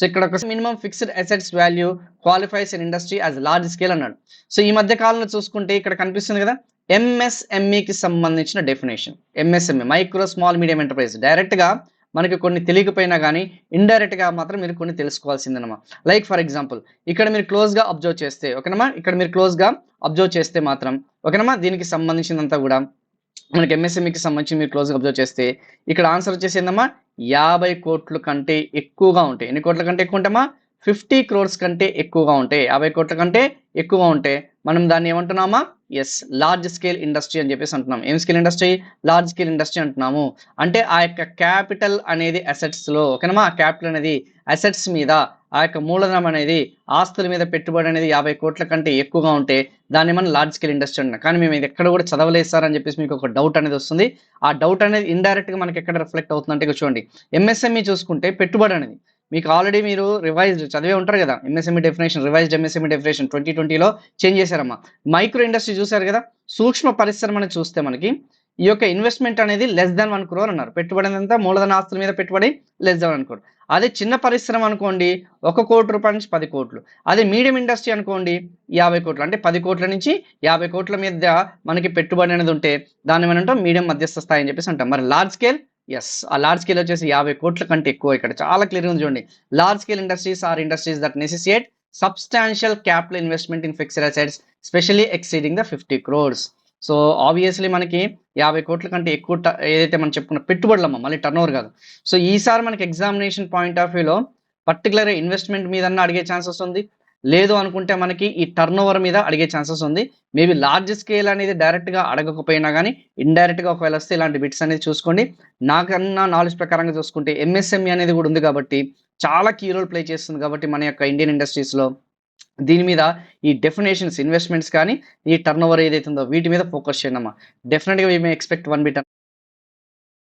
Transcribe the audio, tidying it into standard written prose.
So ఇక్కడ ఒక minimum fixed assets value qualifies in industry as large scale అన్నాడు. So ఈ మధ్య కాలంలో చూసుకుంటే ఇక్కడ కనిపిస్తుంది కదా ఎంఎస్ఎంఈకి సంబంధించిన definition. MSME micro small medium enterprise. డైరెక్ట్గా మనకి కొన్ని తెలియకపోయినా కానీ ఇండైరెక్ట్గా మాత్రం మీరు కొన్ని తెలుసుకోవాల్సిందనమా. లైక్ ఫర్ ఎగ్జాంపుల్ ఇక్కడ మీరు క్లోజ్గా అబ్జర్వ్ చేస్తే ఓకేనమ్మా, ఇక్కడ మీరు క్లోజ్గా అబ్జర్వ్ చేస్తే మాత్రం ఓకేనమ్మా, దీనికి సంబంధించినంతా కూడా మనకి ఎంఎస్ఎంఈకి సంబంధించి మీరు క్లోజ్గా అబ్జర్వ్ చేస్తే ఇక్కడ ఆన్సర్ వచ్చేసి ఏందమ్మా 50 కోట్ల కంటే ఎక్కువగా ఉంటాయి. ఎన్ని కోట్ల కంటే ఎక్కువ ఉంటామా? 50 crores కంటే ఎక్కువగా ఉంటాయి. 50 కోట్ల కంటే ఎక్కువగా ఉంటే మనం దాన్ని ఏమంటున్నామా? ఎస్, లార్జ్ స్కేల్ ఇండస్ట్రీ అని చెప్పేసి అంటున్నాం. ఏం scale industry? Large scale industry అంటున్నాము. అంటే ఆ యొక్క క్యాపిటల్ అనేది అసెట్స్లో ఓకేనమ్మా, ఆ క్యాపిటల్ అనేది అసెట్స్ మీద, ఆ యొక్క మూలధనం అనేది ఆస్తుల మీద పెట్టుబడి అనేది 50 కోట్ల కంటే ఎక్కువగా ఉంటే దాన్ని మనం లార్జ్ స్కేల్ ఇండస్ట్రీ అంటున్నాం. కానీ మేము ఇది ఎక్కడ కూడా చదవలేదు సార్ అని చెప్పేసి మీకు ఒక డౌట్ అనేది వస్తుంది. ఆ డౌట్ అనేది ఇండైరెక్ట్గా మనకి ఎక్కడ రిఫ్లెక్ట్ అవుతుందంటే ఇక్కడ చూడండి, ఎంఎస్ఎంఈ చూసుకుంటే పెట్టుబడి అనేది మీకు ఆల్రెడీ మీరు రివైజ్డ్ చదివే ఉంటారు కదా, MSME definition, revised MSME definition 2020లో చేంజ్ చేశారమ్మా. మైక్రో ఇండస్ట్రీ చూసారు కదా, సూక్ష్మ పరిశ్రమని చూస్తే మనకి ఈ యొక్క ఇన్వెస్ట్మెంట్ అనేది లెస్ దాన్ 1 crore అన్నారు. పెట్టుబడి అంతా మూలధన ఆస్తుల మీద పెట్టుబడి లెస్ దాన్ 1 crore. అదే చిన్న పరిశ్రమ అనుకోండి 1 కోటి రూపాయల నుంచి 10 కోట్లు. అదే మీడియం ఇండస్ట్రీ అనుకోండి 50 కోట్లు. అంటే 10 కోట్ల నుంచి 50 కోట్ల మధ్య మనకి పెట్టుబడి అనేది ఉంటే దాన్ని మనం అంటాం మీడియం మధ్యస్థ స్థాయి అని చెప్పేసి అంటాం. మరి లార్జ్ స్కేల్, ఎస్, ఆ లార్జ్ స్కేల్ వచ్చేసి 50 కోట్ల కంటే ఎక్కువ. ఇక్కడ చాలా క్లియర్గా ఉంది చూడండి. Large scale industries are industries that necessitate substantial capital investment in fixed assets specially exceeding the 50 crores. So obviously మనకి 50 కోట్ల కంటే ఎక్కువ ఏదైతే మనం చెప్పుకున్న పెట్టుబడులమ్మ, మళ్ళీ టర్న్ ఓవర్ కాదు. సో ఈసారి మనకి ఎగ్జామినేషన్ పాయింట్ ఆఫ్ వ్యూలో పర్టికులర్ ఇన్వెస్ట్మెంట్ మీద అడిగే ఛాన్సెస్ ఉంది, లేదు అనుకుంటే మనకి ఈ టర్న్ ఓవర్ మీద అడిగే ఛాన్సెస్ ఉంది. మేబీ లార్జ్ స్కేల్ అనేది డైరెక్ట్గా అడగకపోయినా కానీ ఇండైరెక్ట్గా ఒకవేళ వస్తే ఇలాంటి బిట్స్ అనేది చూసుకోండి. నాకన్నా నాలెడ్జ్ ప్రకారంగా చూసుకుంటే ఎంఎస్ఎంఈ అనేది కూడా ఉంది కాబట్టి చాలా కీ రోల్ ప్లే చేస్తుంది కాబట్టి మన యొక్క ఇండియన్ ఇండస్ట్రీస్లో దీని మీద ఈ డెఫినేషన్స్, ఇన్వెస్ట్మెంట్స్ కానీ ఈ టర్న్ ఓవర్ ఏదైతే ఉందో వీటి మీద ఫోకస్ చేయండి అమ్మా. డెఫినెట్గా వీ మే ఎక్స్పెక్ట్ 1 బిట్.